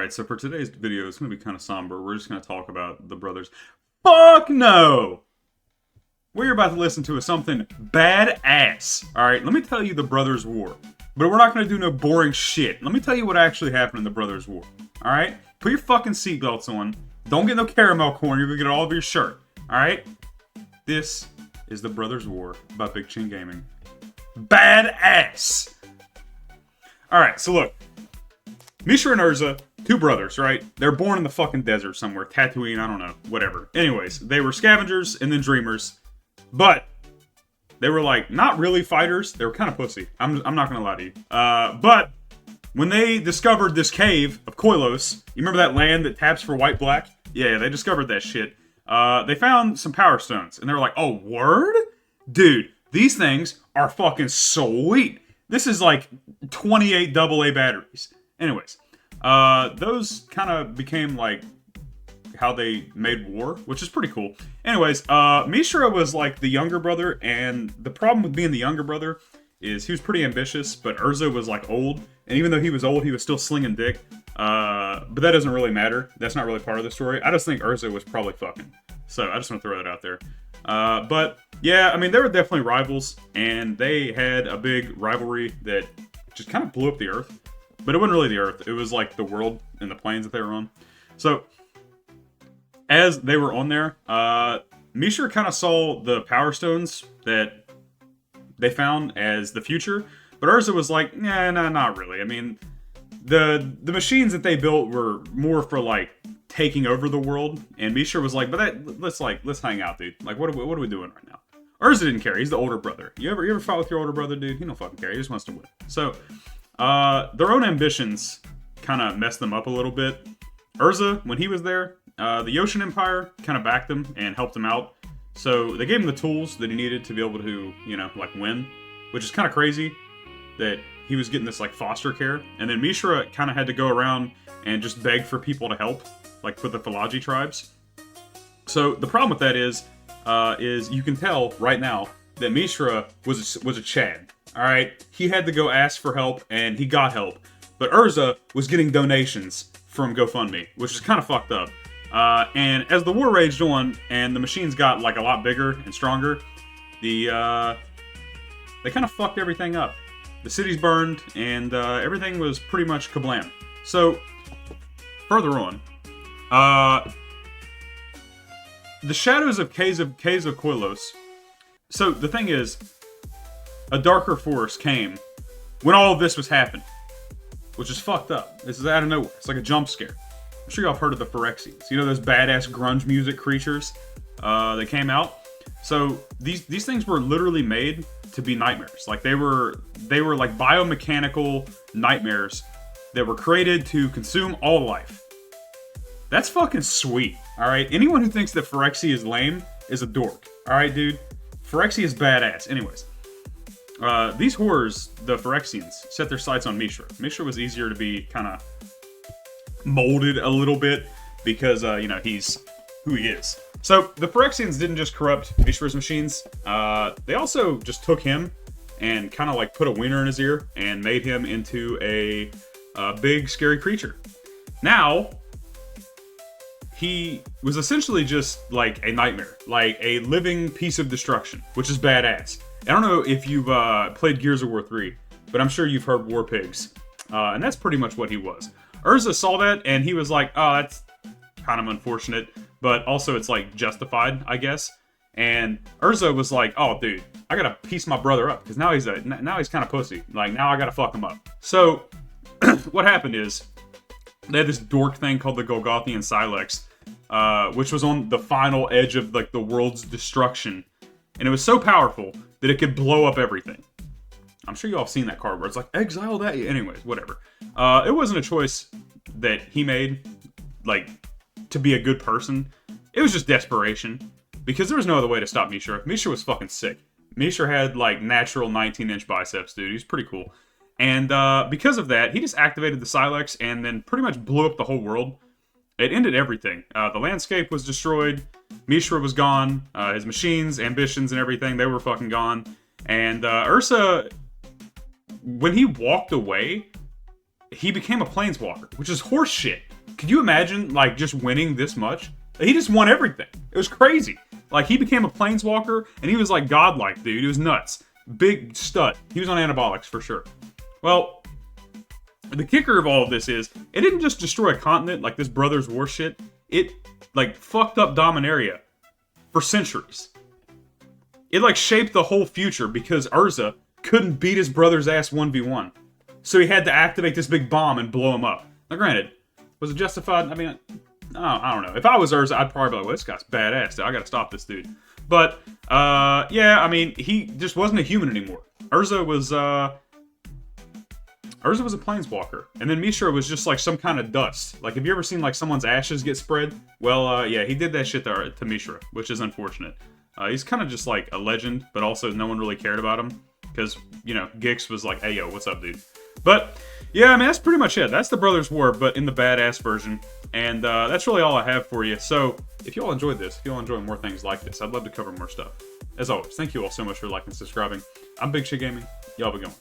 Alright, so for today's video, it's going to be kind of somber. We're just going to talk about the brothers. Fuck no! What you're about to listen to is something badass. Alright, let me tell you the Brothers' War. But we're not going to do no boring shit. Let me tell you what actually happened in the Brothers' War. Alright? Put your fucking seatbelts on. Don't get no caramel corn. You're going to get it all over your shirt. Alright? This is the Brothers' War by Big Chin Gaming. Badass! Alright, so look. Mishra and Urza, two brothers, right? They're born in the fucking desert somewhere. Tatooine, I don't know. Whatever. Anyways, they were scavengers and then dreamers. But they were, like, not really fighters. They were kind of pussy. I'm not gonna lie to you. But when they discovered this cave of Koilos, you remember that land that taps for white-black? Yeah, they discovered that shit. They found some Power Stones. And they were like, oh, word? Dude, these things are fucking sweet. This is, like, 28 AA batteries. Anyways, those kind of became, like, how they made war, which is pretty cool. Anyways, Mishra was, like, the younger brother, and the problem with being the younger brother is he was pretty ambitious, but Urza was, like, old, and even though he was old, he was still slinging dick, but that doesn't really matter. That's not really part of the story. I just think Urza was probably fucking. So, I just want to throw that out there. But, yeah, I mean, they were definitely rivals, and they had a big rivalry that just kind of blew up the Earth. But it wasn't really the Earth. It was like the world and the planes that they were on. So, as they were on there, Mishra kind of saw the Power Stones that they found as the future. But Urza was like, nah, not really. I mean, the machines that they built were more for, like, taking over the world. And Mishra was like, but let's hang out, dude. Like, what are we doing right now? Urza didn't care. He's the older brother. You ever fought with your older brother, dude? He don't fucking care. He just wants to win. So, their own ambitions kind of messed them up a little bit. Urza, when he was there, the Gixian Empire kind of backed him and helped him out. So they gave him the tools that he needed to be able to, you know, like win. Which is kind of crazy that he was getting this, like, foster care. And then Mishra kind of had to go around and just beg for people to help, like for the Fallaji tribes. So the problem with that is you can tell right now that Mishra was a Chad. Alright, he had to go ask for help, and he got help. But Urza was getting donations from GoFundMe, which is kind of fucked up. And as the war raged on, and the machines got, like, a lot bigger and stronger, they kind of fucked everything up. The cities burned, and everything was pretty much kablam. So, further on, the shadows of caves of Koilos. So, the thing is, a darker force came when all of this was happening, which is fucked up. This is out of nowhere. It's like a jump scare. I'm sure y'all have heard of the Phyrexians. You know those badass grunge music creatures that came out? So these things were literally made to be nightmares. Like they were like biomechanical nightmares that were created to consume all life. That's fucking sweet. All right. Anyone who thinks that Phyrexia is lame is a dork. All right, dude. Phyrexia is badass. Anyways. These horrors, the Phyrexians, set their sights on Mishra. Mishra was easier to be kind of molded a little bit because, you know, he's who he is. So, the Phyrexians didn't just corrupt Mishra's machines. They also just took him and kind of, like, put a wiener in his ear and made him into a big, scary creature. Now, he was essentially just, like, a nightmare. Like, a living piece of destruction, which is badass. I don't know if you've played Gears of War 3, but I'm sure you've heard War Pigs. And that's pretty much what he was. Urza saw that, and he was like, oh, that's kind of unfortunate, but also it's, like, justified, I guess. And Urza was like, oh, dude, I gotta piece my brother up, because now he's kind of pussy. Like, now I gotta fuck him up. So, what happened is, they had this dork thing called the Golgothian Sylex, which was on the final edge of, like, the world's destruction. And it was so powerful that it could blow up everything. I'm sure you all have seen that card where it's like, exile that. Anyways, whatever. It wasn't a choice that he made, like, to be a good person. It was just desperation. Because there was no other way to stop Mishra. Mishra was fucking sick. Mishra had, like, natural 19-inch biceps, dude. He was pretty cool. And because of that, he just activated the Sylex and then pretty much blew up the whole world. It ended everything. The landscape was destroyed. Mishra was gone. His machines, ambitions, and everything, they were fucking gone. And Urza, when he walked away, he became a planeswalker, which is horseshit. could you imagine, like, just winning this much? He just won everything. It was crazy. Like, he became a planeswalker, and he was, like, godlike, dude. He was nuts. Big stud. He was on anabolics, for sure. Well, the kicker of all of this is, it didn't just destroy a continent like this Brothers War shit. It, like, fucked up Dominaria for centuries. It, like, shaped the whole future because Urza couldn't beat his brother's ass 1v1. So he had to activate this big bomb and blow him up. Now, granted, was it justified? I mean, I don't know. If I was Urza, I'd probably be like, well, this guy's badass. I gotta stop this dude. But, yeah, I mean, he just wasn't a human anymore. Urza was a planeswalker. And then Mishra was just like some kind of dust. Like, have you ever seen like someone's ashes get spread? Well, yeah, he did that shit to Mishra, which is unfortunate. He's kind of just like a legend, but also no one really cared about him. Because, you know, Gix was like, hey, yo, what's up, dude? But, yeah, I mean, that's pretty much it. That's the Brothers War, but in the badass version. And that's really all I have for you. So, if you all enjoyed this, if you all enjoy more things like this, I'd love to cover more stuff. As always, thank you all so much for liking and subscribing. I'm Big Shit Gaming. Y'all be going.